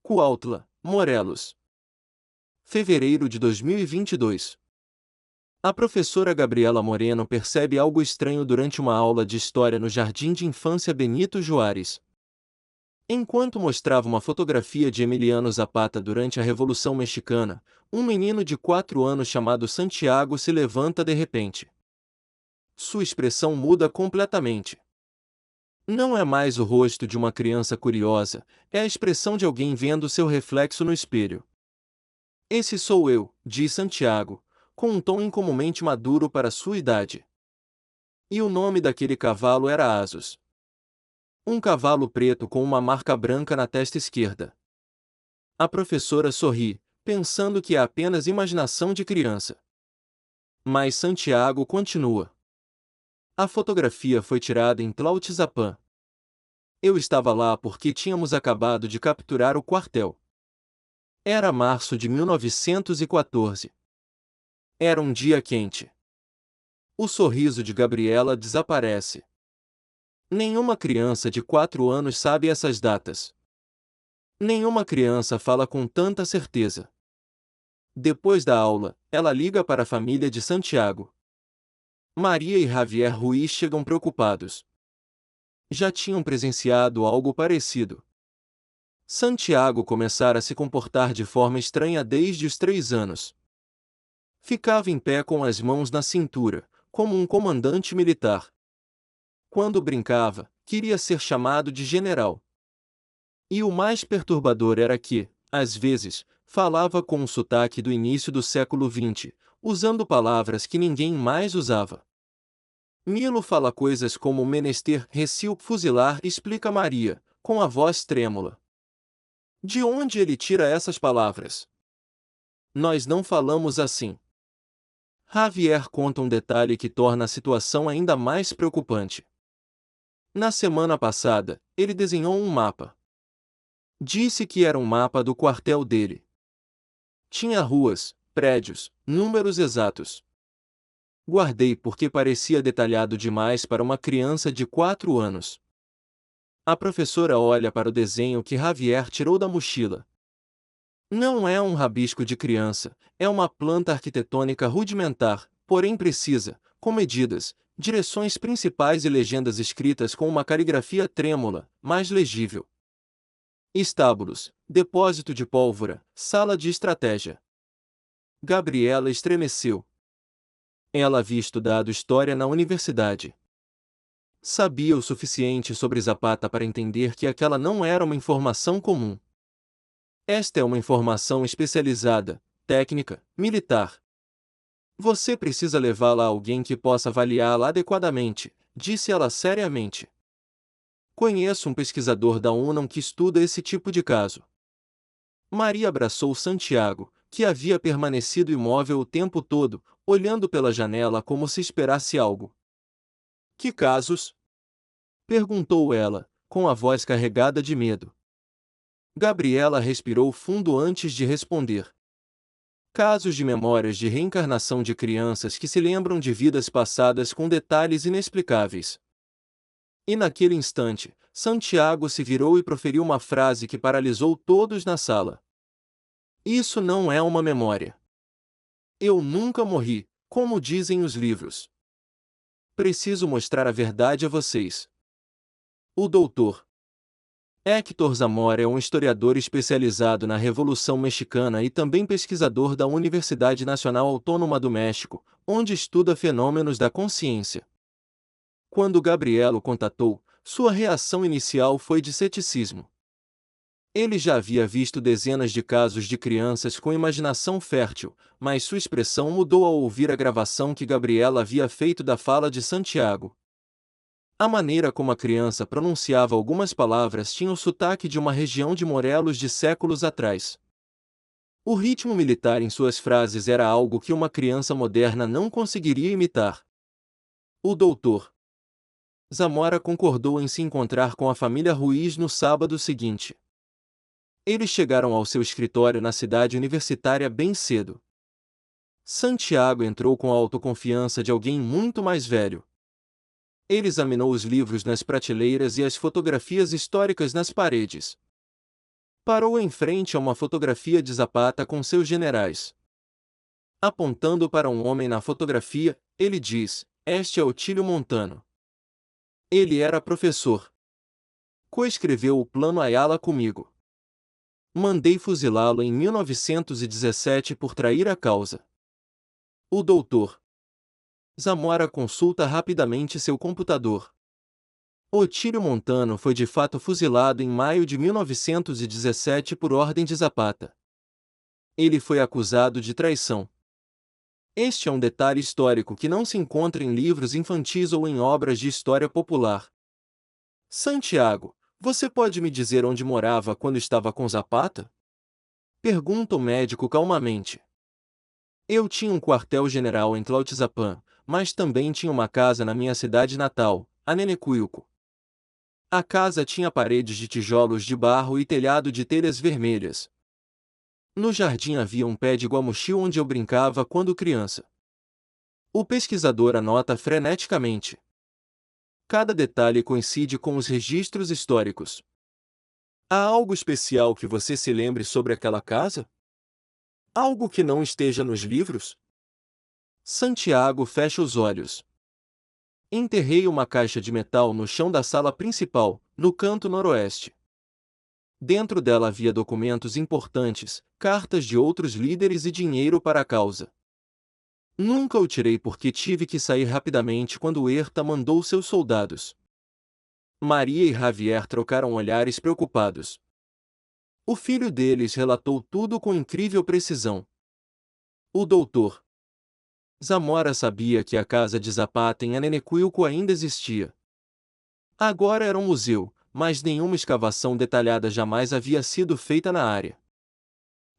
Cuautla, Morelos. Fevereiro de 2022. A professora Gabriela Moreno percebe algo estranho durante uma aula de história no Jardim de Infância Benito Juárez. Enquanto mostrava uma fotografia de Emiliano Zapata durante a Revolução Mexicana, um menino de 4 anos chamado Santiago se levanta de repente. Sua expressão muda completamente. Não é mais o rosto de uma criança curiosa, é a expressão de alguém vendo seu reflexo no espelho. Esse sou eu, diz Santiago, com um tom incomumente maduro para sua idade. E o nome daquele cavalo era Asos. Um cavalo preto com uma marca branca na testa esquerda. A professora sorri, pensando que é apenas imaginação de criança. Mas Santiago continua. A fotografia foi tirada em Tlautizapan. Eu estava lá porque tínhamos acabado de capturar o quartel. Era março de 1914. Era um dia quente. O sorriso de Gabriela desaparece. Nenhuma criança de 4 anos sabe essas datas. Nenhuma criança fala com tanta certeza. Depois da aula, ela liga para a família de Santiago. Maria e Javier Ruiz chegam preocupados. Já tinham presenciado algo parecido. Santiago começara a se comportar de forma estranha desde os 3 anos. Ficava em pé com as mãos na cintura, como um comandante militar. Quando brincava, queria ser chamado de general. E o mais perturbador era que, às vezes, falava com um sotaque do início do século XX, usando palavras que ninguém mais usava. Milo fala coisas como menester, recio, fuzilar, explica Maria, com a voz trêmula. De onde ele tira essas palavras? Nós não falamos assim. Javier conta um detalhe que torna a situação ainda mais preocupante. Na semana passada, ele desenhou um mapa. Disse que era um mapa do quartel dele. Tinha ruas, prédios, números exatos. Guardei porque parecia detalhado demais para uma criança de 4 anos. A professora olha para o desenho que Javier tirou da mochila. Não é um rabisco de criança, é uma planta arquitetônica rudimentar, porém precisa, com medidas, direções principais e legendas escritas com uma caligrafia trêmula, mais legível. Estábulos, depósito de pólvora, sala de estratégia. Gabriela estremeceu. Ela havia estudado história na universidade. Sabia o suficiente sobre Zapata para entender que aquela não era uma informação comum. Esta é uma informação especializada, técnica, militar. Você precisa levá-la a alguém que possa avaliá-la adequadamente, disse ela seriamente. Conheço um pesquisador da UNAM que estuda esse tipo de caso. Maria abraçou Santiago, que havia permanecido imóvel o tempo todo, olhando pela janela como se esperasse algo. Que casos? Perguntou ela, com a voz carregada de medo. Gabriela respirou fundo antes de responder. Casos de memórias de reencarnação de crianças que se lembram de vidas passadas com detalhes inexplicáveis. E naquele instante, Santiago se virou e proferiu uma frase que paralisou todos na sala. Isso não é uma memória. Eu nunca morri, como dizem os livros. Preciso mostrar a verdade a vocês. O doutor Héctor Zamora é um historiador especializado na Revolução Mexicana e também pesquisador da Universidade Nacional Autônoma do México, onde estuda fenômenos da consciência. Quando Gabriela o contatou, sua reação inicial foi de ceticismo. Ele já havia visto dezenas de casos de crianças com imaginação fértil, mas sua expressão mudou ao ouvir a gravação que Gabriela havia feito da fala de Santiago. A maneira como a criança pronunciava algumas palavras tinha o sotaque de uma região de Morelos de séculos atrás. O ritmo militar em suas frases era algo que uma criança moderna não conseguiria imitar. O doutor Zamora concordou em se encontrar com a família Ruiz no sábado seguinte. Eles chegaram ao seu escritório na cidade universitária bem cedo. Santiago entrou com a autoconfiança de alguém muito mais velho. Ele examinou os livros nas prateleiras e as fotografias históricas nas paredes. Parou em frente a uma fotografia de Zapata com seus generais. Apontando para um homem na fotografia, ele diz: "Este é Otílio Montano. Ele era professor. Coescreveu o Plano Ayala comigo. Mandei fuzilá-lo em 1917 por trair a causa." O doutor Zamora consulta rapidamente seu computador. Otílio Montano foi de fato fuzilado em maio de 1917 por ordem de Zapata. Ele foi acusado de traição. Este é um detalhe histórico que não se encontra em livros infantis ou em obras de história popular. Santiago, você pode me dizer onde morava quando estava com Zapata? Pergunta o médico calmamente. Eu tinha um quartel-general em Tlautizapã, mas também tinha uma casa na minha cidade natal, Anenecuilco. A casa tinha paredes de tijolos de barro e telhado de telhas vermelhas. No jardim havia um pé de guamuchil onde eu brincava quando criança. O pesquisador anota freneticamente. Cada detalhe coincide com os registros históricos. Há algo especial que você se lembre sobre aquela casa? Algo que não esteja nos livros? Santiago fecha os olhos. Enterrei uma caixa de metal no chão da sala principal, no canto noroeste. Dentro dela havia documentos importantes, cartas de outros líderes e dinheiro para a causa. Nunca o tirei porque tive que sair rapidamente quando Huerta mandou seus soldados. Maria e Javier trocaram olhares preocupados. O filho deles relatou tudo com incrível precisão. O doutor Zamora sabia que a casa de Zapata em Anenecuilco ainda existia. Agora era um museu, mas nenhuma escavação detalhada jamais havia sido feita na área.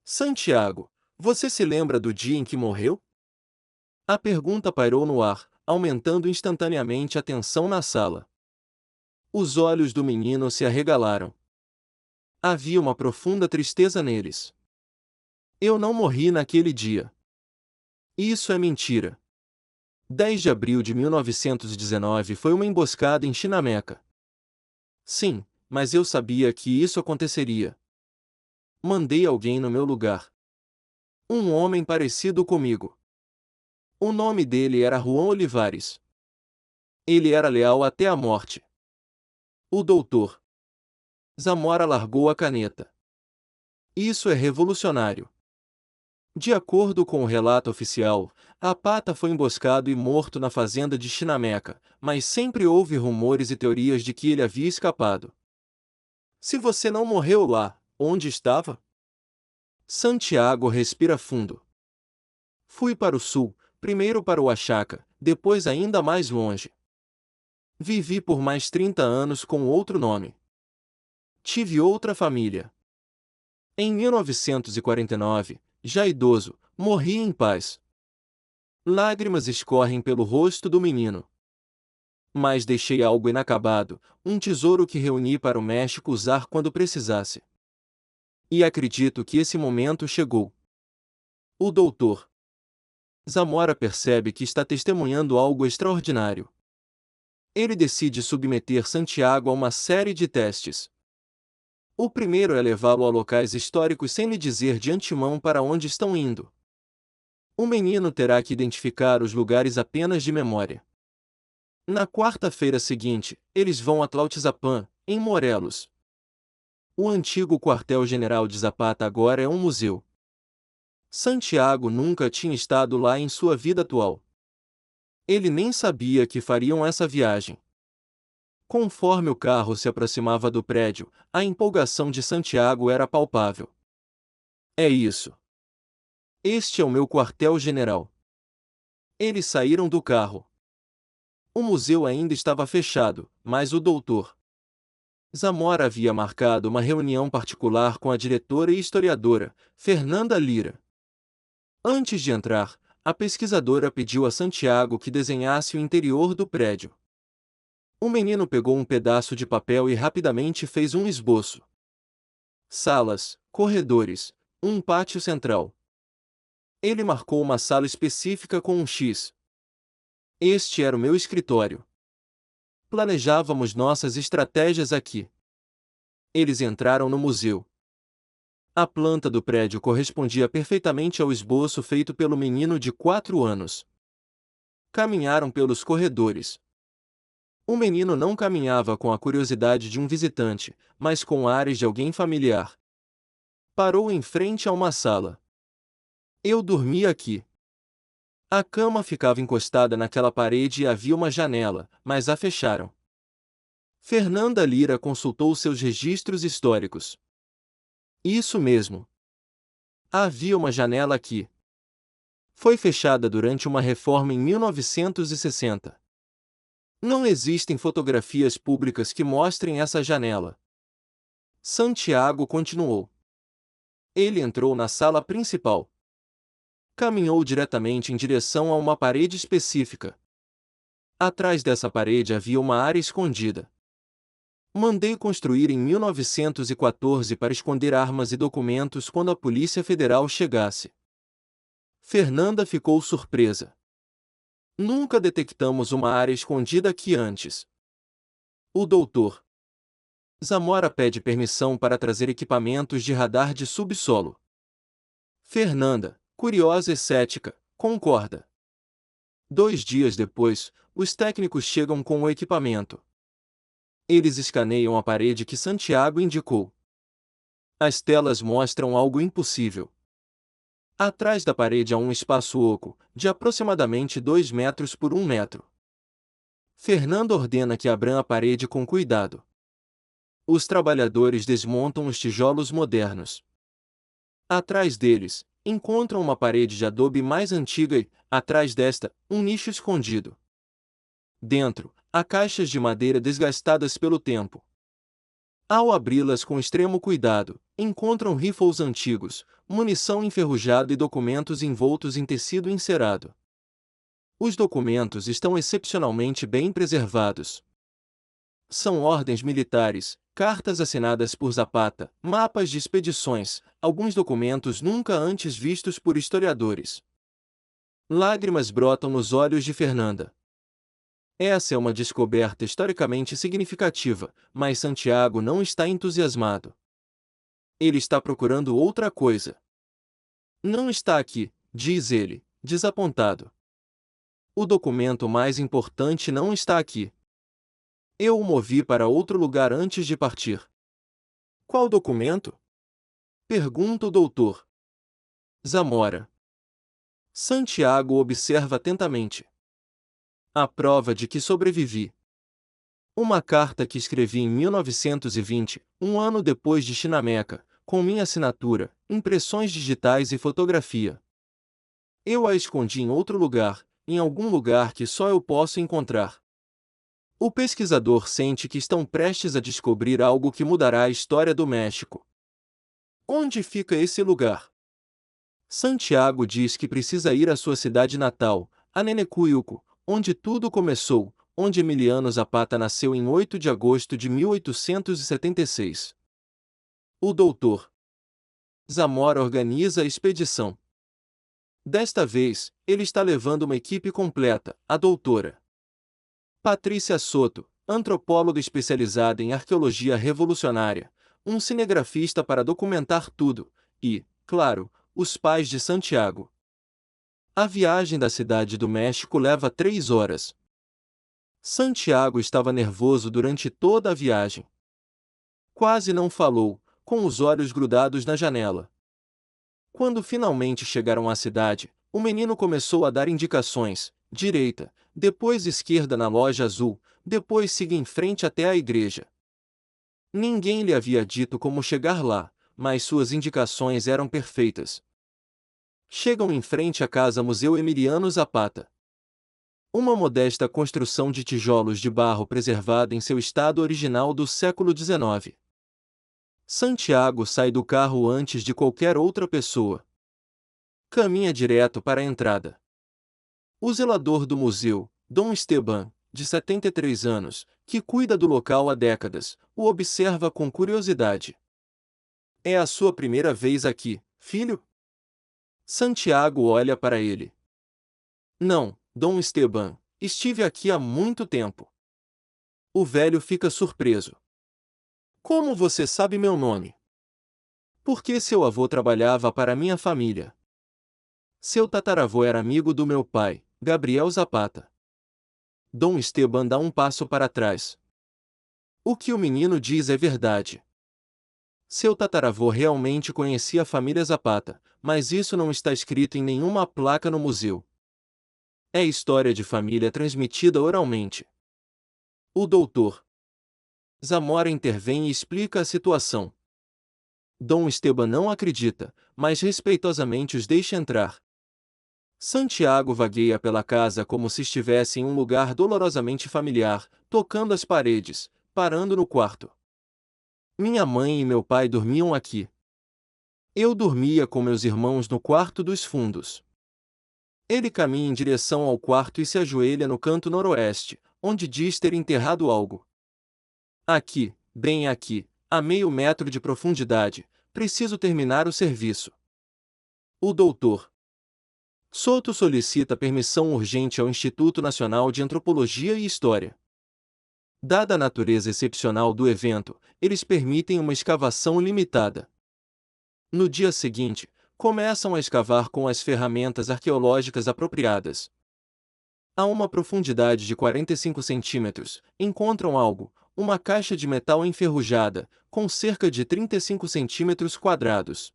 Santiago, você se lembra do dia em que morreu? A pergunta pairou no ar, aumentando instantaneamente a tensão na sala. Os olhos do menino se arregalaram. Havia uma profunda tristeza neles. Eu não morri naquele dia. Isso é mentira. 10 de abril de 1919 foi uma emboscada em Chinameca. Sim, mas eu sabia que isso aconteceria. Mandei alguém no meu lugar. Um homem parecido comigo. O nome dele era Juan Olivares. Ele era leal até a morte. O doutor Zamora largou a caneta. Isso é revolucionário. De acordo com o relato oficial, Zapata foi emboscado e morto na fazenda de Chinameca, mas sempre houve rumores e teorias de que ele havia escapado. Se você não morreu lá, onde estava? Santiago respira fundo. Fui para o sul, primeiro para o Oaxaca, depois ainda mais longe. Vivi por mais 30 anos com outro nome. Tive outra família. Em 1949, já idoso, morri em paz. Lágrimas escorrem pelo rosto do menino. Mas deixei algo inacabado, um tesouro que reuni para o México usar quando precisasse. E acredito que esse momento chegou. O doutor Zamora percebe que está testemunhando algo extraordinário. Ele decide submeter Santiago a uma série de testes. O primeiro é levá-lo a locais históricos sem lhe dizer de antemão para onde estão indo. O menino terá que identificar os lugares apenas de memória. Na quarta-feira seguinte, eles vão a Tlautizapã, em Morelos. O antigo quartel-general de Zapata agora é um museu. Santiago nunca tinha estado lá em sua vida atual. Ele nem sabia que fariam essa viagem. Conforme o carro se aproximava do prédio, a empolgação de Santiago era palpável. É isso. Este é o meu quartel-general. Eles saíram do carro. O museu ainda estava fechado, mas o doutor Zamora havia marcado uma reunião particular com a diretora e historiadora, Fernanda Lira. Antes de entrar, a pesquisadora pediu a Santiago que desenhasse o interior do prédio. O menino pegou um pedaço de papel e rapidamente fez um esboço. Salas, corredores, um pátio central. Ele marcou uma sala específica com um X. Este era o meu escritório. Planejávamos nossas estratégias aqui. Eles entraram no museu. A planta do prédio correspondia perfeitamente ao esboço feito pelo menino de 4 anos. Caminharam pelos corredores. O menino não caminhava com a curiosidade de um visitante, mas com ares de alguém familiar. Parou em frente a uma sala. Eu dormia aqui. A cama ficava encostada naquela parede e havia uma janela, mas a fecharam. Fernanda Lira consultou seus registros históricos. Isso mesmo. Havia uma janela aqui. Foi fechada durante uma reforma em 1960. Não existem fotografias públicas que mostrem essa janela. Santiago continuou. Ele entrou na sala principal. Caminhou diretamente em direção a uma parede específica. Atrás dessa parede havia uma área escondida. Mandei construir em 1914 para esconder armas e documentos quando a Polícia Federal chegasse. Fernanda ficou surpresa. Nunca detectamos uma área escondida aqui antes. O doutor Zamora pede permissão para trazer equipamentos de radar de subsolo. Fernanda, curiosa e cética, concorda. 2 dias depois, os técnicos chegam com o equipamento. Eles escaneiam a parede que Santiago indicou. As telas mostram algo impossível. Atrás da parede há um espaço oco, de aproximadamente 2 metros por 1 metro. Fernando ordena que abram a parede com cuidado. Os trabalhadores desmontam os tijolos modernos. Atrás deles, encontram uma parede de adobe mais antiga e, atrás desta, um nicho escondido. Dentro, há caixas de madeira desgastadas pelo tempo. Ao abri-las com extremo cuidado, encontram rifles antigos, munição enferrujada e documentos envoltos em tecido encerado. Os documentos estão excepcionalmente bem preservados. São ordens militares, cartas assinadas por Zapata, mapas de expedições, alguns documentos nunca antes vistos por historiadores. Lágrimas brotam nos olhos de Fernanda. Essa é uma descoberta historicamente significativa, mas Santiago não está entusiasmado. Ele está procurando outra coisa. Não está aqui, diz ele, desapontado. O documento mais importante não está aqui. Eu o movi para outro lugar antes de partir. Qual documento? Pergunta o doutor Zamora. Santiago observa atentamente. A prova de que sobrevivi. Uma carta que escrevi em 1920, um ano depois de Chinameca, com minha assinatura, impressões digitais e fotografia. Eu a escondi em outro lugar, em algum lugar que só eu posso encontrar. O pesquisador sente que estão prestes a descobrir algo que mudará a história do México. Onde fica esse lugar? Santiago diz que precisa ir à sua cidade natal, a Nenecuyuco, onde tudo começou, onde Emiliano Zapata nasceu em 8 de agosto de 1876. O doutor Zamora organiza a expedição. Desta vez, ele está levando uma equipe completa, a doutora Patrícia Soto, antropóloga especializada em arqueologia revolucionária, um cinegrafista para documentar tudo, e, claro, os pais de Santiago. A viagem da cidade do México leva 3 horas. Santiago estava nervoso durante toda a viagem. Quase não falou, com os olhos grudados na janela. Quando finalmente chegaram à cidade, o menino começou a dar indicações: direita, depois esquerda na loja azul, depois siga em frente até a igreja. Ninguém lhe havia dito como chegar lá, mas suas indicações eram perfeitas. Chegam em frente à Casa Museu Emiliano Zapata. Uma modesta construção de tijolos de barro preservada em seu estado original do século XIX. Santiago sai do carro antes de qualquer outra pessoa. Caminha direto para a entrada. O zelador do museu, Dom Esteban, de 73 anos, que cuida do local há décadas, o observa com curiosidade. É a sua primeira vez aqui, filho? Santiago olha para ele. Não, Dom Esteban, estive aqui há muito tempo. O velho fica surpreso. Como você sabe meu nome? Porque seu avô trabalhava para minha família. Seu tataravô era amigo do meu pai, Gabriel Zapata. Dom Esteban dá um passo para trás. O que o menino diz é verdade. Seu tataravô realmente conhecia a família Zapata, mas isso não está escrito em nenhuma placa no museu. É história de família transmitida oralmente. O doutor Zamora intervém e explica a situação. Dom Esteban não acredita, mas respeitosamente os deixa entrar. Santiago vagueia pela casa como se estivesse em um lugar dolorosamente familiar, tocando as paredes, parando no quarto. Minha mãe e meu pai dormiam aqui. Eu dormia com meus irmãos no quarto dos fundos. Ele caminha em direção ao quarto e se ajoelha no canto noroeste, onde diz ter enterrado algo. Aqui, bem aqui, a meio metro de profundidade, preciso terminar o serviço. O doutor Souto solicita permissão urgente ao Instituto Nacional de Antropologia e História. Dada a natureza excepcional do evento, eles permitem uma escavação limitada. No dia seguinte, começam a escavar com as ferramentas arqueológicas apropriadas. A uma profundidade de 45 centímetros, encontram algo, uma caixa de metal enferrujada, com cerca de 35 centímetros quadrados.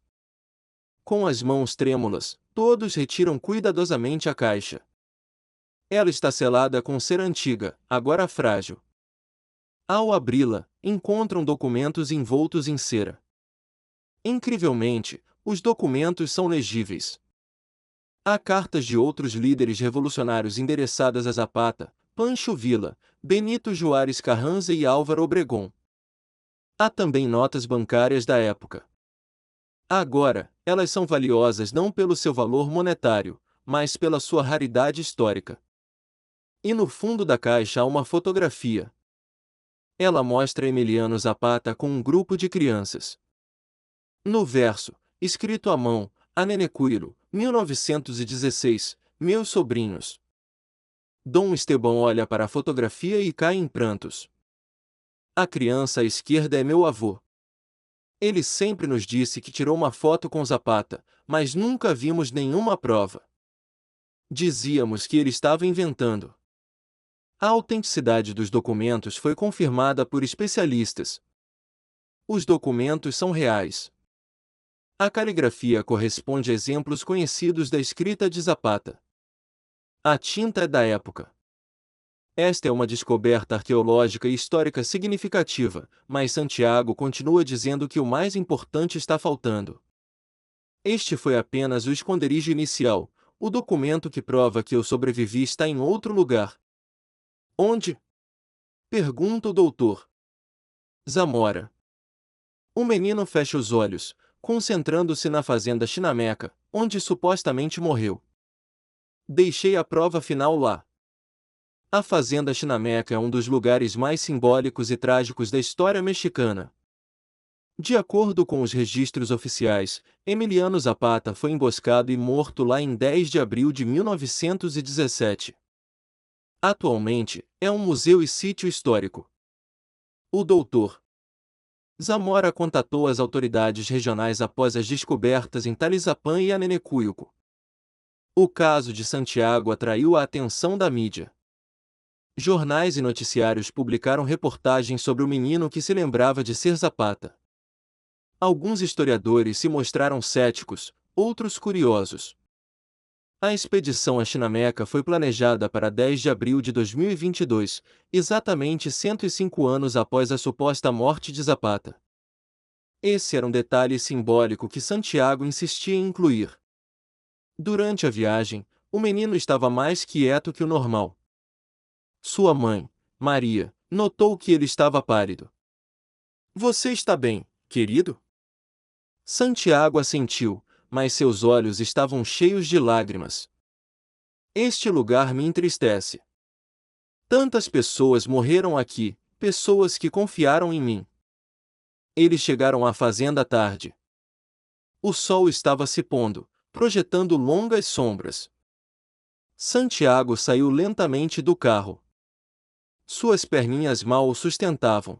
Com as mãos trêmulas, todos retiram cuidadosamente a caixa. Ela está selada com cera antiga, agora frágil. Ao abri-la, encontram documentos envoltos em cera. Incrivelmente, os documentos são legíveis. Há cartas de outros líderes revolucionários endereçadas a Zapata, Pancho Villa, Benito Juárez Carranza e Álvaro Obregón. Há também notas bancárias da época. Agora, elas são valiosas não pelo seu valor monetário, mas pela sua raridade histórica. E no fundo da caixa há uma fotografia. Ela mostra Emiliano Zapata com um grupo de crianças. No verso, escrito à mão, Anenecuiro, 1916, meus sobrinhos. Dom Esteban olha para a fotografia e cai em prantos. A criança à esquerda é meu avô. Ele sempre nos disse que tirou uma foto com Zapata, mas nunca vimos nenhuma prova. Dizíamos que ele estava inventando. A autenticidade dos documentos foi confirmada por especialistas. Os documentos são reais. A caligrafia corresponde a exemplos conhecidos da escrita de Zapata. A tinta é da época. Esta é uma descoberta arqueológica e histórica significativa, mas Santiago continua dizendo que o mais importante está faltando. Este foi apenas o esconderijo inicial, o documento que prova que eu sobrevivi está em outro lugar. Onde? Pergunta o doutor Zamora. O menino fecha os olhos, concentrando-se na fazenda Chinameca, onde supostamente morreu. Deixei a prova final lá. A fazenda Chinameca é um dos lugares mais simbólicos e trágicos da história mexicana. De acordo com os registros oficiais, Emiliano Zapata foi emboscado e morto lá em 10 de abril de 1917. Atualmente, é um museu e sítio histórico. O doutor Zamora contatou as autoridades regionais após as descobertas em Talizapán e Anenecúyuco. O caso de Santiago atraiu a atenção da mídia. Jornais e noticiários publicaram reportagens sobre o menino que se lembrava de ser Zapata. Alguns historiadores se mostraram céticos, outros curiosos. A expedição a Chinameca foi planejada para 10 de abril de 2022, exatamente 105 anos após a suposta morte de Zapata. Esse era um detalhe simbólico que Santiago insistia em incluir. Durante a viagem, o menino estava mais quieto que o normal. Sua mãe, Maria, notou que ele estava pálido. Você está bem, querido? Santiago assentiu, mas seus olhos estavam cheios de lágrimas. Este lugar me entristece. Tantas pessoas morreram aqui, pessoas que confiaram em mim. Eles chegaram à fazenda à tarde. O sol estava se pondo, projetando longas sombras. Santiago saiu lentamente do carro. Suas perninhas mal o sustentavam.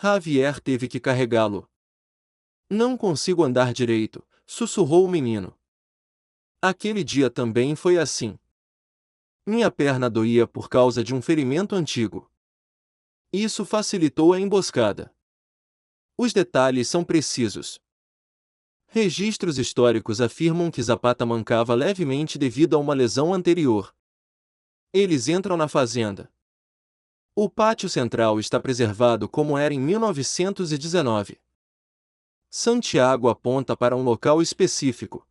Javier teve que carregá-lo. Não consigo andar direito, sussurrou o menino. Aquele dia também foi assim. Minha perna doía por causa de um ferimento antigo. Isso facilitou a emboscada. Os detalhes são precisos. Registros históricos afirmam que Zapata mancava levemente devido a uma lesão anterior. Eles entram na fazenda. O pátio central está preservado como era em 1919. Santiago aponta para um local específico.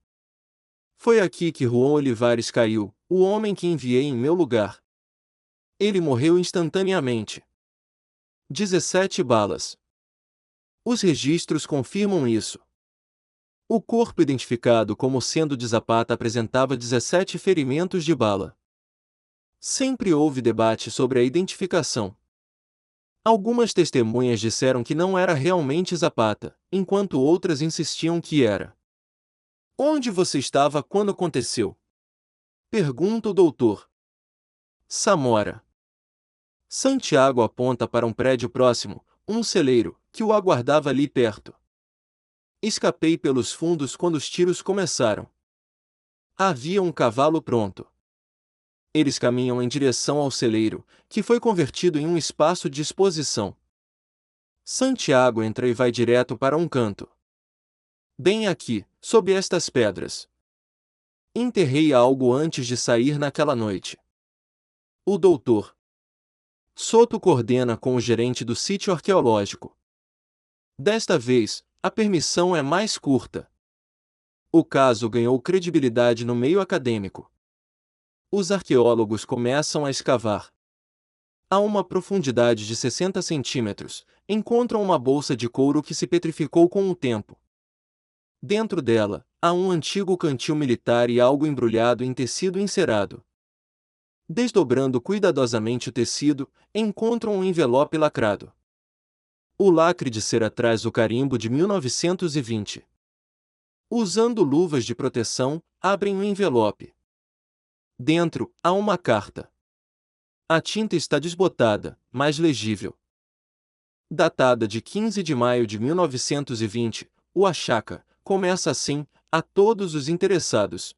Foi aqui que Juan Olivares caiu, o homem que enviei em meu lugar. Ele morreu instantaneamente. 17 balas. Os registros confirmam isso. O corpo identificado como sendo de Zapata apresentava 17 ferimentos de bala. Sempre houve debate sobre a identificação. Algumas testemunhas disseram que não era realmente Zapata, enquanto outras insistiam que era. Onde você estava quando aconteceu? Pergunta o doutor. Samora. Santiago aponta para um prédio próximo, um celeiro, que o aguardava ali perto. Escapei pelos fundos quando os tiros começaram. Havia um cavalo pronto. Eles caminham em direção ao celeiro, que foi convertido em um espaço de exposição. Santiago entra e vai direto para um canto. Bem aqui, sob estas pedras. Enterrei algo antes de sair naquela noite. O doutor Soto coordena com o gerente do sítio arqueológico. Desta vez, a permissão é mais curta. O caso ganhou credibilidade no meio acadêmico. Os arqueólogos começam a escavar. A uma profundidade de 60 centímetros, encontram uma bolsa de couro que se petrificou com o tempo. Dentro dela, há um antigo cantil militar e algo embrulhado em tecido encerado. Desdobrando cuidadosamente o tecido, encontram um envelope lacrado. O lacre de cera traz o carimbo de 1920. Usando luvas de proteção, abrem o envelope. Dentro, há uma carta. A tinta está desbotada, mas legível. Datada de 15 de maio de 1920, o achaca começa assim: a todos os interessados.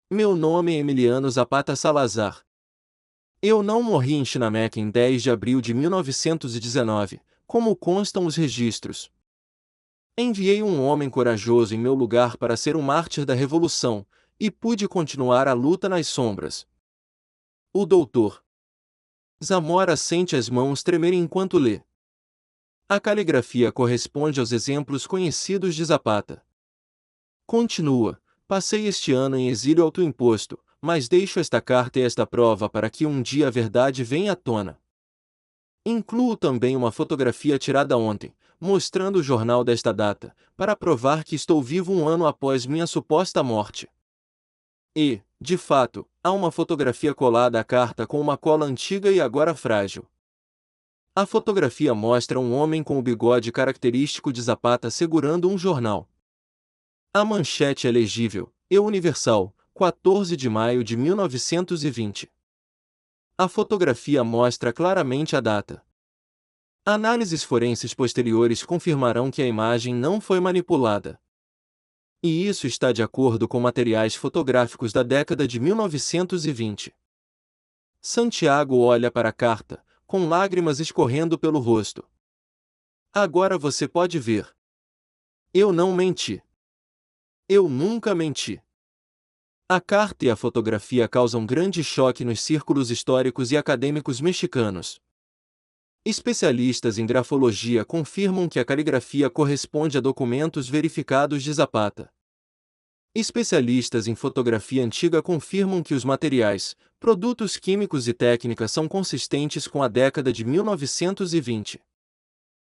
Meu nome é Emiliano Zapata Salazar. Eu não morri em Chinameca em 10 de abril de 1919, como constam os registros. Enviei um homem corajoso em meu lugar para ser um mártir da Revolução, e pude continuar a luta nas sombras. O doutor Zamora sente as mãos tremerem enquanto lê. A caligrafia corresponde aos exemplos conhecidos de Zapata. Continua: passei este ano em exílio autoimposto, mas deixo esta carta e esta prova para que um dia a verdade venha à tona. Incluo também uma fotografia tirada ontem, mostrando o jornal desta data, para provar que estou vivo um ano após minha suposta morte. E, de fato, há uma fotografia colada à carta com uma cola antiga e agora frágil. A fotografia mostra um homem com o bigode característico de Zapata segurando um jornal. A manchete é legível: E Universal, 14 de maio de 1920. A fotografia mostra claramente a data. Análises forenses posteriores confirmarão que a imagem não foi manipulada. E isso está de acordo com materiais fotográficos da década de 1920. Santiago olha para a carta, com lágrimas escorrendo pelo rosto. Agora você pode ver. Eu não menti. Eu nunca menti. A carta e a fotografia causam grande choque nos círculos históricos e acadêmicos mexicanos. Especialistas em grafologia confirmam que a caligrafia corresponde a documentos verificados de Zapata. Especialistas em fotografia antiga confirmam que os materiais, produtos químicos e técnicas são consistentes com a década de 1920.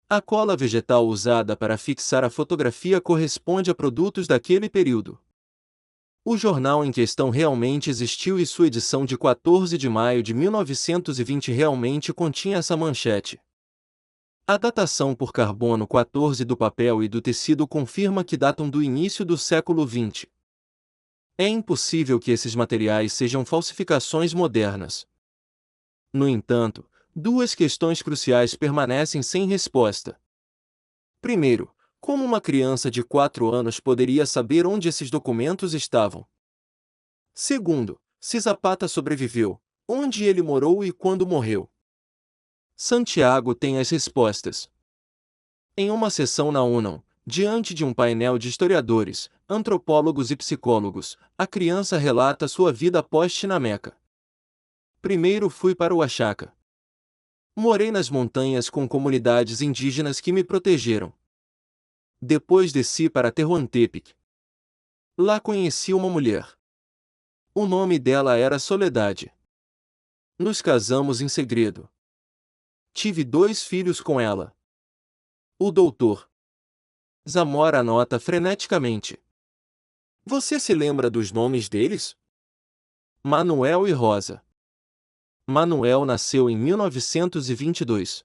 A cola vegetal usada para fixar a fotografia corresponde a produtos daquele período. O jornal em questão realmente existiu e sua edição de 14 de maio de 1920 realmente continha essa manchete. A datação por carbono 14 do papel e do tecido confirma que datam do início do século XX. É impossível que esses materiais sejam falsificações modernas. No entanto, duas questões cruciais permanecem sem resposta. Primeiro, Como uma criança de 4 anos poderia saber onde esses documentos estavam? Segundo, se Zapata sobreviveu, onde ele morou e quando morreu? Santiago tem as respostas. Em uma sessão na UNAM, diante de um painel de historiadores, antropólogos e psicólogos, a criança relata sua vida após na Meca. Primeiro fui para o Oaxaca. Morei nas montanhas com comunidades indígenas que me protegeram. Depois desci para Tehuantepec. Lá conheci uma mulher. O nome dela era Soledade. Nos casamos em segredo. Tive 2 filhos com ela. O doutor Zamora anota freneticamente. Você se lembra dos nomes deles? Manuel e Rosa. Manuel nasceu em 1922.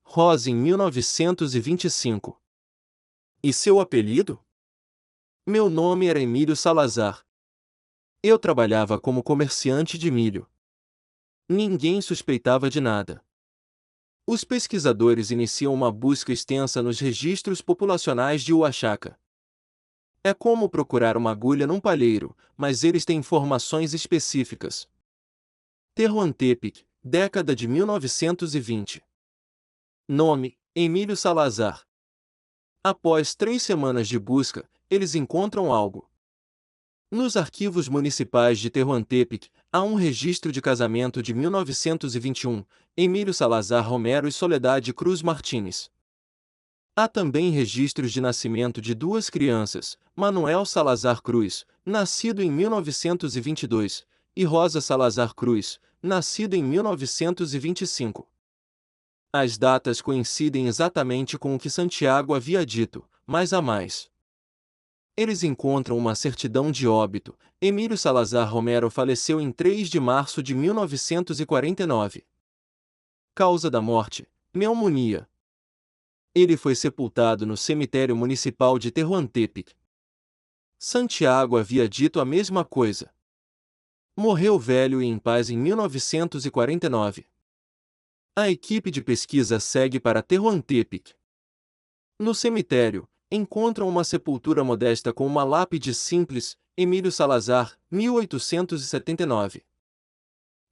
Rosa em 1925. E seu apelido? Meu nome era Emílio Salazar. Eu trabalhava como comerciante de milho. Ninguém suspeitava de nada. Os pesquisadores iniciam uma busca extensa nos registros populacionais de Oaxaca. É como procurar uma agulha num palheiro, mas eles têm informações específicas. Tehuantepec, década de 1920. Nome: Emílio Salazar. Após 3 semanas de busca, eles encontram algo. Nos arquivos municipais de Tehuantepec, há um registro de casamento de 1921, Emílio Salazar Romero e Soledade Cruz Martínez. Há também registros de nascimento de 2 crianças, Manuel Salazar Cruz, nascido em 1922, e Rosa Salazar Cruz, nascido em 1925. As datas coincidem exatamente com o que Santiago havia dito, mas há mais. Eles encontram uma certidão de óbito. Emílio Salazar Romero faleceu em 3 de março de 1949. Causa da morte: pneumonia. Ele foi sepultado no cemitério municipal de Tehuantepec. Santiago havia dito a mesma coisa. Morreu velho e em paz em 1949. A equipe de pesquisa segue para Tehuantepec. No cemitério, encontram uma sepultura modesta com uma lápide simples, Emílio Salazar, 1879.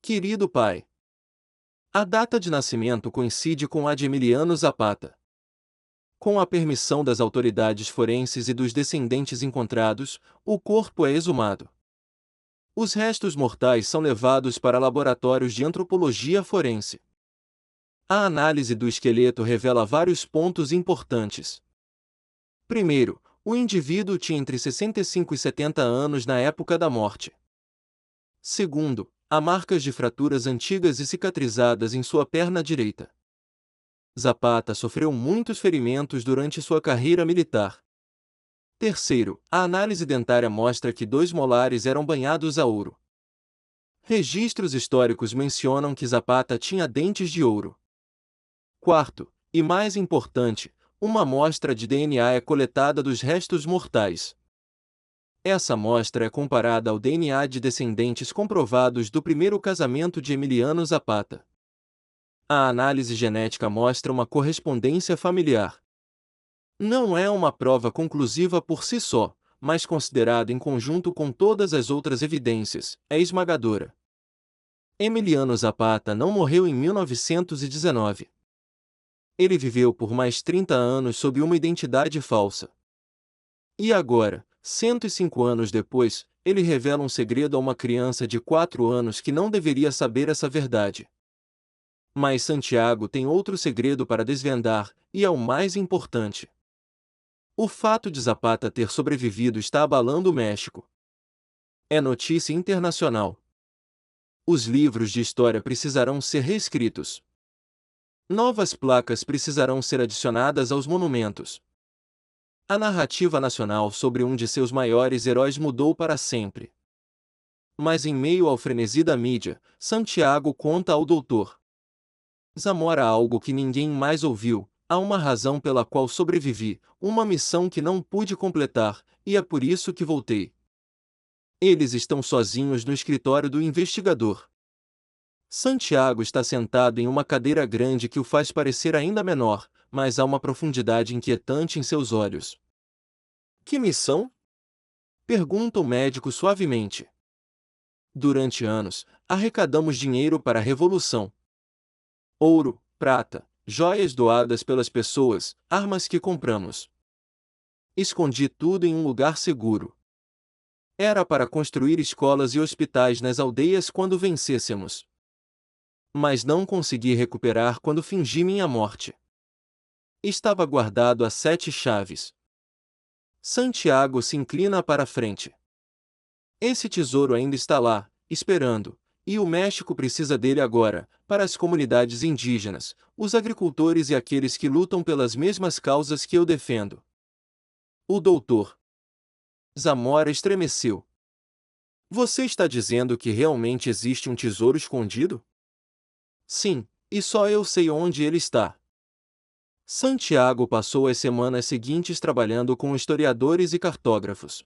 Querido pai. A data de nascimento coincide com a de Emiliano Zapata. Com a permissão das autoridades forenses e dos descendentes encontrados, o corpo é exumado. Os restos mortais são levados para laboratórios de antropologia forense. A análise do esqueleto revela vários pontos importantes. Primeiro, o indivíduo tinha entre 65 e 70 anos na época da morte. Segundo, há marcas de fraturas antigas e cicatrizadas em sua perna direita. Zapata sofreu muitos ferimentos durante sua carreira militar. Terceiro, a análise dentária mostra que 2 molares eram banhados a ouro. Registros históricos mencionam que Zapata tinha dentes de ouro. Quarto, e mais importante, uma amostra de DNA é coletada dos restos mortais. Essa amostra é comparada ao DNA de descendentes comprovados do primeiro casamento de Emiliano Zapata. A análise genética mostra uma correspondência familiar. Não é uma prova conclusiva por si só, mas considerada em conjunto com todas as outras evidências, é esmagadora. Emiliano Zapata não morreu em 1919. Ele viveu por mais 30 anos sob uma identidade falsa. E agora, 105 anos depois, ele revela um segredo a uma criança de 4 anos que não deveria saber essa verdade. Mas Santiago tem outro segredo para desvendar, e é o mais importante. O fato de Zapata ter sobrevivido está abalando o México. É notícia internacional. Os livros de história precisarão ser reescritos. Novas placas precisarão ser adicionadas aos monumentos. A narrativa nacional sobre um de seus maiores heróis mudou para sempre. Mas em meio ao frenesi da mídia, Santiago conta ao doutor Zamora algo que ninguém mais ouviu: há uma razão pela qual sobrevivi, uma missão que não pude completar, e é por isso que voltei. Eles estão sozinhos no escritório do investigador. Santiago está sentado em uma cadeira grande que o faz parecer ainda menor, mas há uma profundidade inquietante em seus olhos. Que missão? Pergunta o médico suavemente. Durante anos, arrecadamos dinheiro para a revolução. Ouro, prata, joias doadas pelas pessoas, armas que compramos. Escondi tudo em um lugar seguro. Era para construir escolas e hospitais nas aldeias quando vencêssemos. Mas não consegui recuperar quando fingi minha morte. Estava guardado a 7 chaves. Santiago se inclina para a frente. Esse tesouro ainda está lá, esperando, e o México precisa dele agora, para as comunidades indígenas, os agricultores e aqueles que lutam pelas mesmas causas que eu defendo. O doutor Zamora estremeceu. Você está dizendo que realmente existe um tesouro escondido? Sim, e só eu sei onde ele está. Santiago passou as semanas seguintes trabalhando com historiadores e cartógrafos.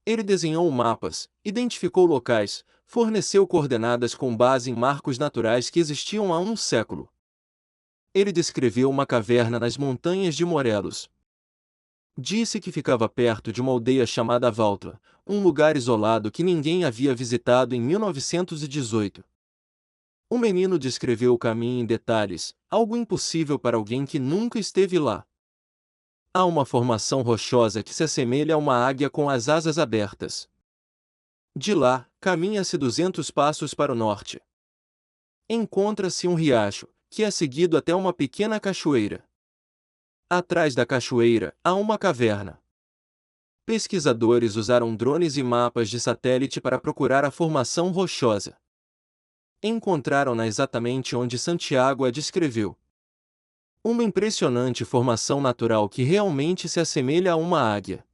Ele desenhou mapas, identificou locais, forneceu coordenadas com base em marcos naturais que existiam há um século. Ele descreveu uma caverna nas montanhas de Morelos. Disse que ficava perto de uma aldeia chamada Valtla, um lugar isolado que ninguém havia visitado em 1918. O menino descreveu o caminho em detalhes, algo impossível para alguém que nunca esteve lá. Há uma formação rochosa que se assemelha a uma águia com as asas abertas. De lá, caminha-se 200 passos para o norte. Encontra-se um riacho, que é seguido até uma pequena cachoeira. Atrás da cachoeira, há uma caverna. Pesquisadores usaram drones e mapas de satélite para procurar a formação rochosa. Encontraram-na exatamente onde Santiago a descreveu. Uma impressionante formação natural que realmente se assemelha a uma águia.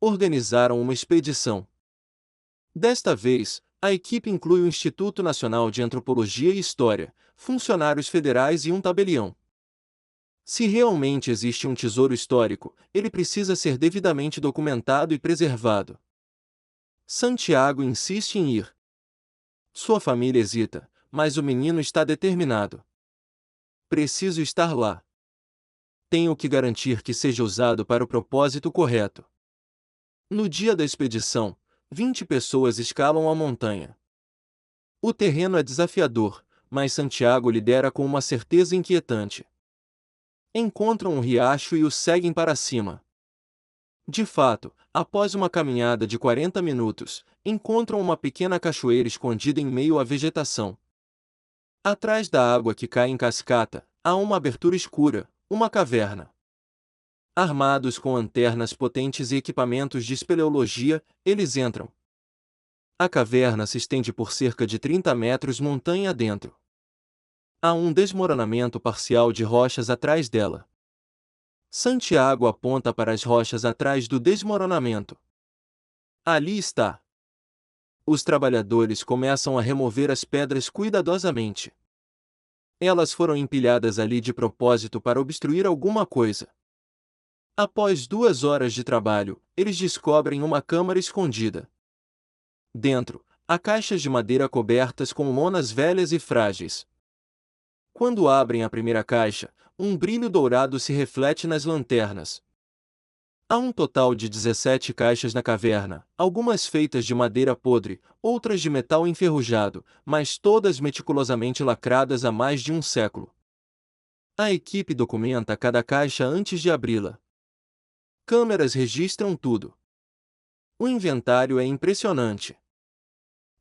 Organizaram uma expedição. Desta vez, a equipe inclui o Instituto Nacional de Antropologia e História, funcionários federais e um tabelião. Se realmente existe um tesouro histórico, ele precisa ser devidamente documentado e preservado. Santiago insiste em ir. Sua família hesita, mas o menino está determinado. Preciso estar lá. Tenho que garantir que seja usado para o propósito correto. No dia da expedição, 20 pessoas escalam a montanha. O terreno é desafiador, mas Santiago lidera com uma certeza inquietante. Encontram um riacho e o seguem para cima. De fato, após uma caminhada de 40 minutos, encontram uma pequena cachoeira escondida em meio à vegetação. Atrás da água que cai em cascata, há uma abertura escura, uma caverna. Armados com lanternas potentes e equipamentos de espeleologia, eles entram. A caverna se estende por cerca de 30 metros montanha adentro. Há um desmoronamento parcial de rochas atrás dela. Santiago aponta para as rochas atrás do desmoronamento. Ali está. Os trabalhadores começam a remover as pedras cuidadosamente. Elas foram empilhadas ali de propósito para obstruir alguma coisa. Após 2 horas de trabalho, eles descobrem uma câmara escondida. Dentro, há caixas de madeira cobertas com lonas velhas e frágeis. Quando abrem a primeira caixa, um brilho dourado se reflete nas lanternas. Há um total de 17 caixas na caverna, algumas feitas de madeira podre, outras de metal enferrujado, mas todas meticulosamente lacradas há mais de um século. A equipe documenta cada caixa antes de abri-la. Câmeras registram tudo. O inventário é impressionante.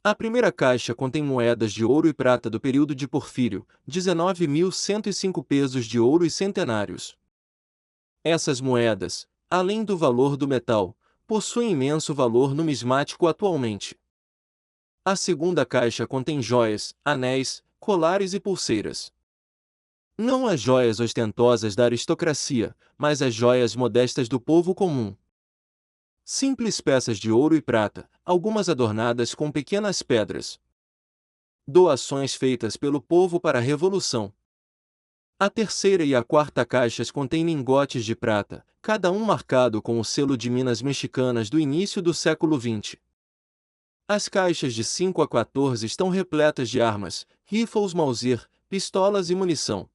A primeira caixa contém moedas de ouro e prata do período de Porfírio, 19.105 pesos de ouro e centenários. Essas moedas, além do valor do metal, possuem imenso valor numismático atualmente. A segunda caixa contém joias, anéis, colares e pulseiras. Não as joias ostentosas da aristocracia, mas as joias modestas do povo comum. Simples peças de ouro e prata, algumas adornadas com pequenas pedras. Doações feitas pelo povo para a Revolução. A terceira e a quarta caixas contêm lingotes de prata, cada um marcado com o selo de Minas Mexicanas do início do século XX. As caixas de 5 a 14 estão repletas de armas, rifles Mauser, pistolas e munição.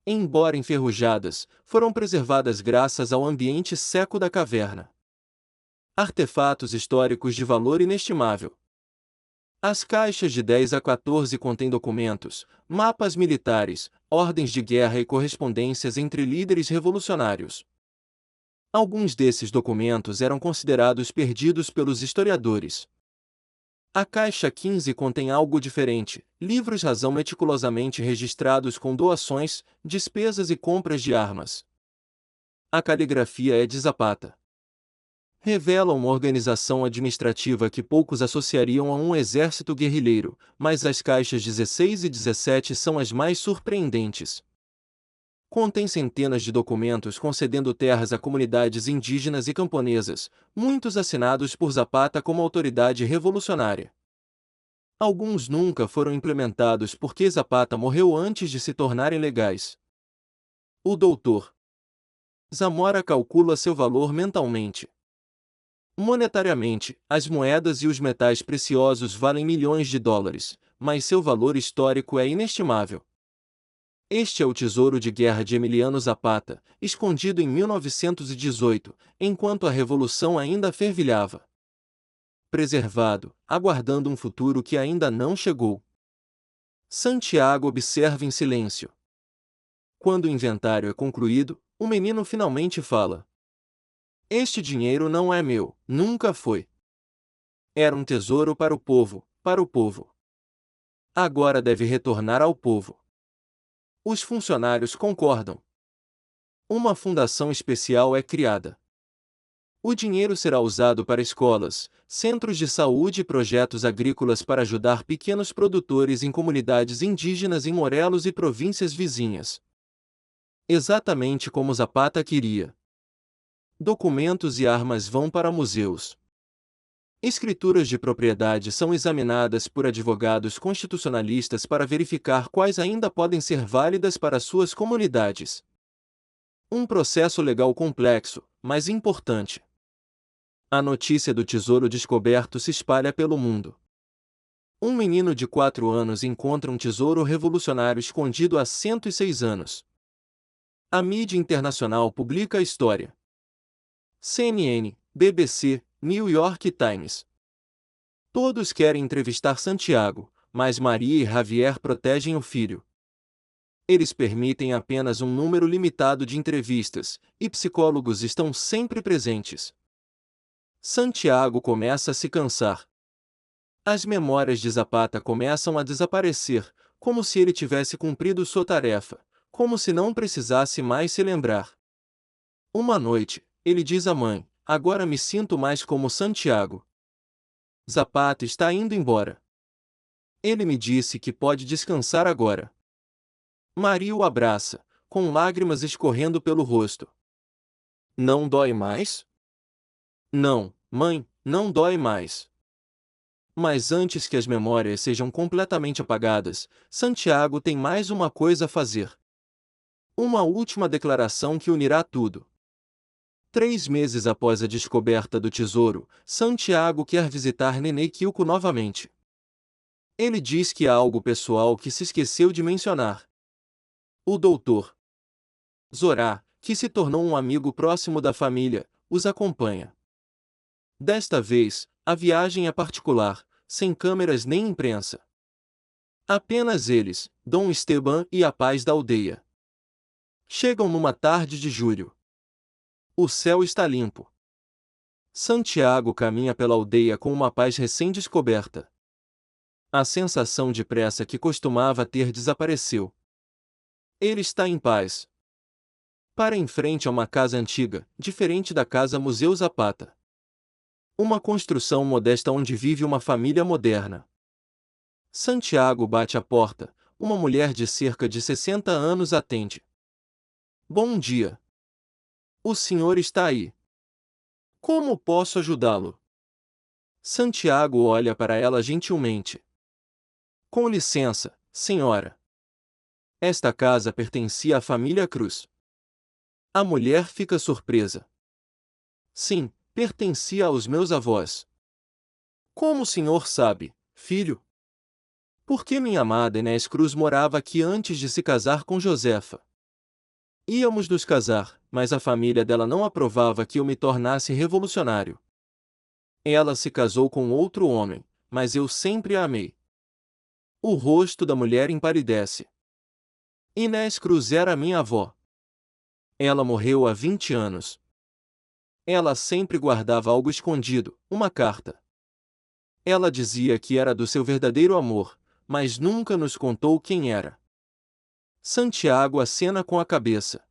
Embora enferrujadas, foram preservadas graças ao ambiente seco da caverna. Artefatos históricos de valor inestimável. As caixas de 10 a 14 contêm documentos, mapas militares, ordens de guerra e correspondências entre líderes revolucionários. Alguns desses documentos eram considerados perdidos pelos historiadores. A caixa 15 contém algo diferente: livros-razão meticulosamente registrados com doações, despesas e compras de armas. A caligrafia é de Zapata. Revela uma organização administrativa que poucos associariam a um exército guerrilheiro, mas as caixas 16 e 17 são as mais surpreendentes. Contém centenas de documentos concedendo terras a comunidades indígenas e camponesas, muitos assinados por Zapata como autoridade revolucionária. Alguns nunca foram implementados porque Zapata morreu antes de se tornarem legais. O Dr. Zamora calcula seu valor mentalmente. Monetariamente, as moedas e os metais preciosos valem milhões de dólares, mas seu valor histórico é inestimável. Este é o tesouro de guerra de Emiliano Zapata, escondido em 1918, enquanto a Revolução ainda fervilhava. Preservado, aguardando um futuro que ainda não chegou. Santiago observa em silêncio. Quando o inventário é concluído, o menino finalmente fala. Este dinheiro não é meu, nunca foi. Era um tesouro para o povo, para o povo. Agora deve retornar ao povo. Os funcionários concordam. Uma fundação especial é criada. O dinheiro será usado para escolas, centros de saúde e projetos agrícolas para ajudar pequenos produtores em comunidades indígenas em Morelos e províncias vizinhas. Exatamente como Zapata queria. Documentos e armas vão para museus. Escrituras de propriedade são examinadas por advogados constitucionalistas para verificar quais ainda podem ser válidas para suas comunidades. Um processo legal complexo, mas importante. A notícia do tesouro descoberto se espalha pelo mundo. Um menino de 4 anos encontra um tesouro revolucionário escondido há 106 anos. A mídia internacional publica a história. CNN, BBC, New York Times. Todos querem entrevistar Santiago, mas Maria e Javier protegem o filho. Eles permitem apenas um número limitado de entrevistas, e psicólogos estão sempre presentes. Santiago começa a se cansar. As memórias de Zapata começam a desaparecer, como se ele tivesse cumprido sua tarefa, como se não precisasse mais se lembrar. Uma noite, ele diz à mãe: agora me sinto mais como Santiago. Zapata está indo embora. Ele me disse que pode descansar agora. Maria o abraça, com lágrimas escorrendo pelo rosto. Não dói mais? Não, mãe, não dói mais. Mas antes que as memórias sejam completamente apagadas, Santiago tem mais uma coisa a fazer. Uma última declaração que unirá tudo. 3 meses após a descoberta do tesouro, Santiago quer visitar Nenê Quilco novamente. Ele diz que há algo pessoal que se esqueceu de mencionar. O doutor Zorá, que se tornou um amigo próximo da família, os acompanha. Desta vez, a viagem é particular, sem câmeras nem imprensa. Apenas eles, Dom Esteban e a paz da aldeia. Chegam numa tarde de julho. O céu está limpo. Santiago caminha pela aldeia com uma paz recém-descoberta. A sensação de pressa que costumava ter desapareceu. Ele está em paz. Para em frente a uma casa antiga, diferente da casa Museu Zapata. Uma construção modesta onde vive uma família moderna. Santiago bate à porta, uma mulher de cerca de 60 anos atende. Bom dia. O senhor está aí. Como posso ajudá-lo? Santiago olha para ela gentilmente. Com licença, senhora. Esta casa pertencia à família Cruz. A mulher fica surpresa. Sim, pertencia aos meus avós. Como o senhor sabe, filho? Porque minha amada Inés Cruz morava aqui antes de se casar com Josefa. Íamos nos casar, mas a família dela não aprovava que eu me tornasse revolucionário. Ela se casou com outro homem, mas eu sempre a amei. O rosto da mulher empalidece. Inés Cruz era minha avó. Ela morreu há 20 anos. Ela sempre guardava algo escondido, uma carta. Ela dizia que era do seu verdadeiro amor, mas nunca nos contou quem era. Santiago acena com a cabeça.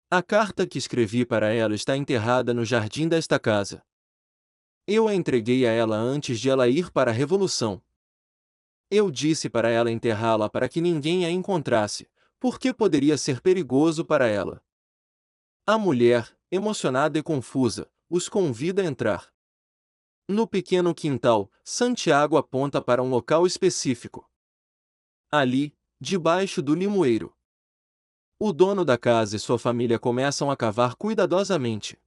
A carta que escrevi para ela está enterrada no jardim desta casa. Eu a entreguei a ela antes de ela ir para a Revolução. Eu disse para ela enterrá-la para que ninguém a encontrasse, porque poderia ser perigoso para ela. A mulher, emocionada e confusa, os convida a entrar. No pequeno quintal, Santiago aponta para um local específico. Ali, debaixo do limoeiro. O dono da casa e sua família começam a cavar cuidadosamente.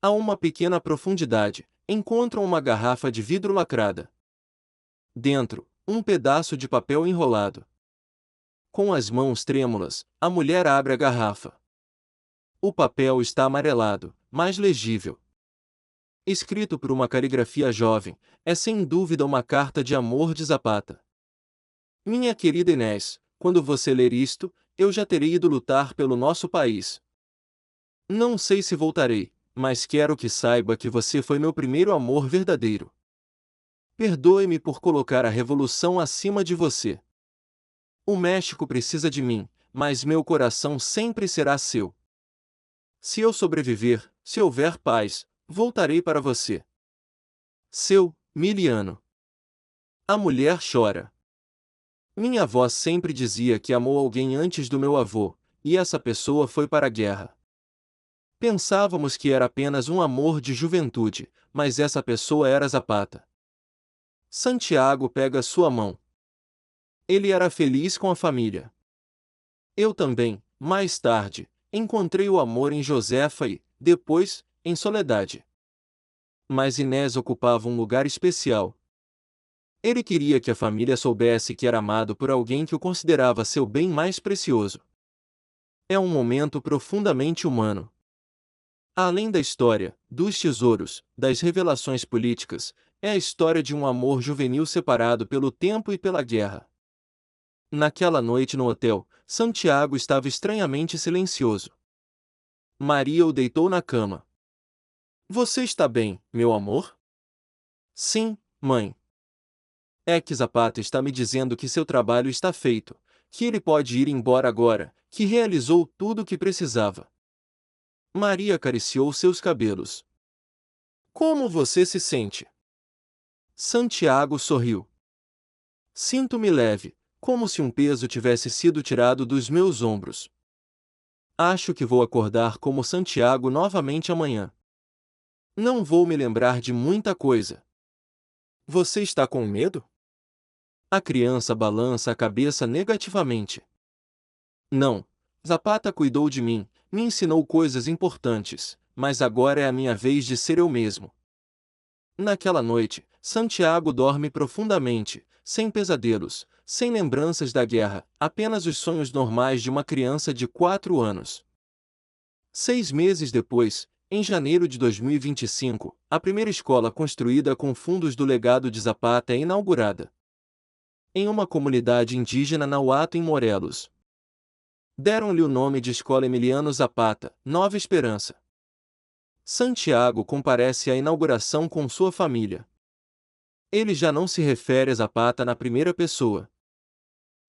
A uma pequena profundidade, encontram uma garrafa de vidro lacrada. Dentro, um pedaço de papel enrolado. Com as mãos trêmulas, a mulher abre a garrafa. O papel está amarelado, mas legível. Escrito por uma caligrafia jovem, é sem dúvida uma carta de amor de Zapata. Minha querida Inés, quando você ler isto, eu já terei ido lutar pelo nosso país. Não sei se voltarei, mas quero que saiba que você foi meu primeiro amor verdadeiro. Perdoe-me por colocar a revolução acima de você. O México precisa de mim, mas meu coração sempre será seu. Se eu sobreviver, se houver paz, voltarei para você. Seu, Miliano. A mulher chora. Minha avó sempre dizia que amou alguém antes do meu avô, e essa pessoa foi para a guerra. Pensávamos que era apenas um amor de juventude, mas essa pessoa era Zapata. Santiago pega sua mão. Ele era feliz com a família. Eu também, mais tarde, encontrei o amor em Josefa e, depois, em Soledade. Mas Inés ocupava um lugar especial. Ele queria que a família soubesse que era amado por alguém que o considerava seu bem mais precioso. É um momento profundamente humano. Além da história, dos tesouros, das revelações políticas, é a história de um amor juvenil separado pelo tempo e pela guerra. Naquela noite no hotel, Santiago estava estranhamente silencioso. Maria o deitou na cama. Você está bem, meu amor? Sim, mãe. É que Zapata está me dizendo que seu trabalho está feito, que ele pode ir embora agora, que realizou tudo o que precisava. Maria acariciou seus cabelos. Como você se sente? Santiago sorriu. Sinto-me leve, como se um peso tivesse sido tirado dos meus ombros. Acho que vou acordar como Santiago novamente amanhã. Não vou me lembrar de muita coisa. Você está com medo? A criança balança a cabeça negativamente. Não. Zapata cuidou de mim, me ensinou coisas importantes, mas agora é a minha vez de ser eu mesmo. Naquela noite, Santiago dorme profundamente, sem pesadelos, sem lembranças da guerra, apenas os sonhos normais de uma criança de 4 anos. 6 meses depois, em janeiro de 2025, a primeira escola construída com fundos do legado de Zapata é inaugurada. Em uma comunidade indígena Nahuatl em Morelos. Deram-lhe o nome de Escola Emiliano Zapata, Nova Esperança. Santiago comparece à inauguração com sua família. Ele já não se refere a Zapata na primeira pessoa.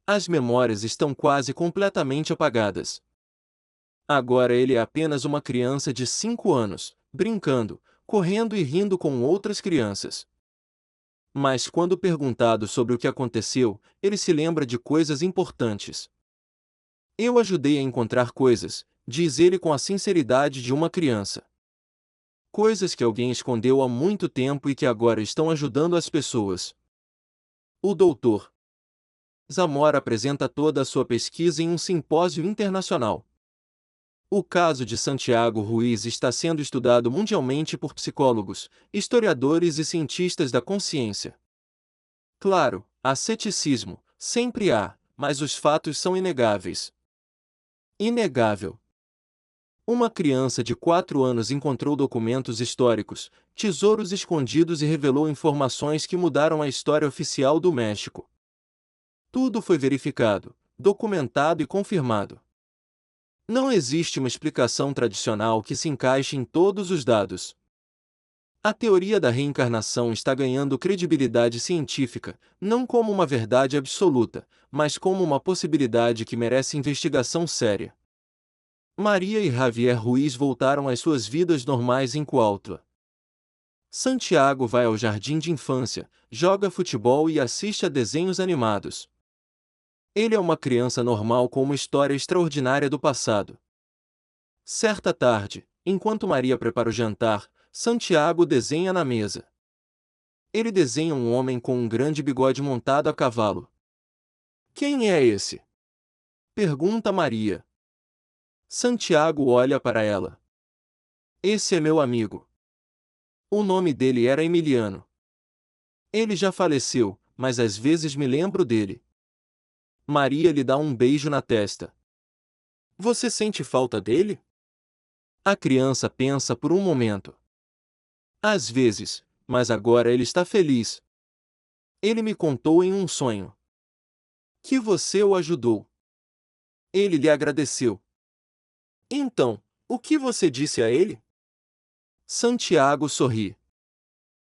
As memórias estão quase completamente apagadas. Agora ele é apenas uma criança de 5 anos, brincando, correndo e rindo com outras crianças. Mas quando perguntado sobre o que aconteceu, ele se lembra de coisas importantes. Eu ajudei a encontrar coisas, diz ele com a sinceridade de uma criança. Coisas que alguém escondeu há muito tempo e que agora estão ajudando as pessoas. O Dr. Zamora apresenta toda a sua pesquisa em um simpósio internacional. O caso de Santiago Ruiz está sendo estudado mundialmente por psicólogos, historiadores e cientistas da consciência. Claro, há ceticismo, sempre há, mas os fatos são inegáveis. Inegável. Uma criança de 4 anos encontrou documentos históricos, tesouros escondidos e revelou informações que mudaram a história oficial do México. Tudo foi verificado, documentado e confirmado. Não existe uma explicação tradicional que se encaixe em todos os dados. A teoria da reencarnação está ganhando credibilidade científica, não como uma verdade absoluta, mas como uma possibilidade que merece investigação séria. Maria e Javier Ruiz voltaram às suas vidas normais em Cuautla. Santiago vai ao jardim de infância, joga futebol e assiste a desenhos animados. Ele é uma criança normal com uma história extraordinária do passado. Certa tarde, enquanto Maria prepara o jantar, Santiago desenha na mesa. Ele desenha um homem com um grande bigode montado a cavalo. Quem é esse? Pergunta Maria. Santiago olha para ela. Esse é meu amigo. O nome dele era Emiliano. Ele já faleceu, mas às vezes me lembro dele. Maria lhe dá um beijo na testa. Você sente falta dele? A criança pensa por um momento. Às vezes, mas agora ele está feliz. Ele me contou em um sonho que você o ajudou. Ele lhe agradeceu. Então, o que você disse a ele? Santiago sorri.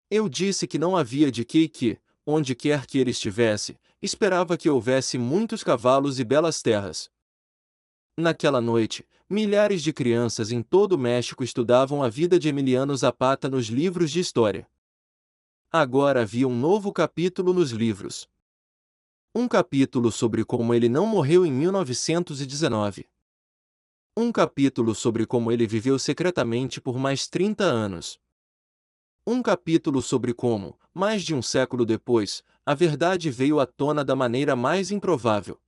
Eu disse que não havia de que e que, onde quer que ele estivesse, esperava que houvesse muitos cavalos e belas terras. Naquela noite, milhares de crianças em todo o México estudavam a vida de Emiliano Zapata nos livros de história. Agora havia um novo capítulo nos livros. Um capítulo sobre como ele não morreu em 1919. Um capítulo sobre como ele viveu secretamente por mais 30 anos. Um capítulo sobre como, mais de um século depois, a verdade veio à tona da maneira mais improvável.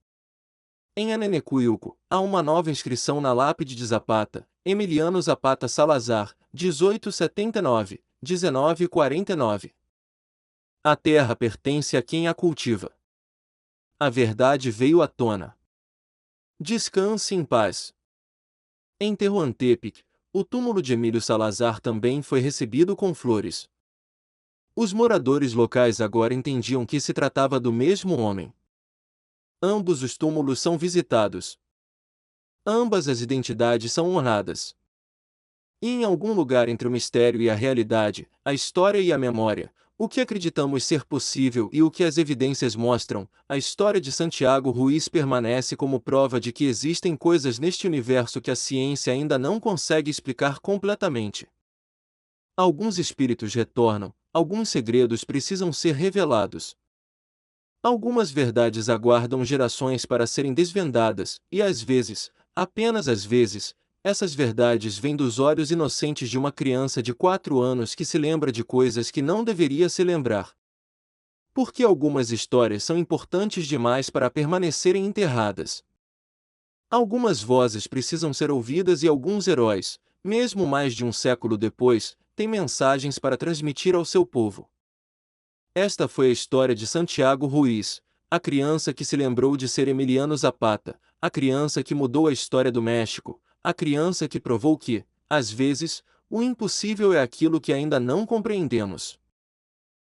Em Anenecuyuco, há uma nova inscrição na lápide de Zapata, Emiliano Zapata Salazar, 1879, 1949. A terra pertence a quem a cultiva. A verdade veio à tona. Descanse em paz. Em Tehuantepec, o túmulo de Emílio Salazar também foi recebido com flores. Os moradores locais agora entendiam que se tratava do mesmo homem. Ambos os túmulos são visitados. Ambas as identidades são honradas. E em algum lugar entre o mistério e a realidade, a história e a memória, o que acreditamos ser possível e o que as evidências mostram, a história de Santiago Ruiz permanece como prova de que existem coisas neste universo que a ciência ainda não consegue explicar completamente. Alguns espíritos retornam, alguns segredos precisam ser revelados. Algumas verdades aguardam gerações para serem desvendadas, e às vezes, apenas às vezes, essas verdades vêm dos olhos inocentes de uma criança de 4 anos que se lembra de coisas que não deveria se lembrar. Porque algumas histórias são importantes demais para permanecerem enterradas. Algumas vozes precisam ser ouvidas e alguns heróis, mesmo mais de um século depois, têm mensagens para transmitir ao seu povo. Esta foi a história de Santiago Ruiz, a criança que se lembrou de ser Emiliano Zapata, a criança que mudou a história do México, a criança que provou que, às vezes, o impossível é aquilo que ainda não compreendemos.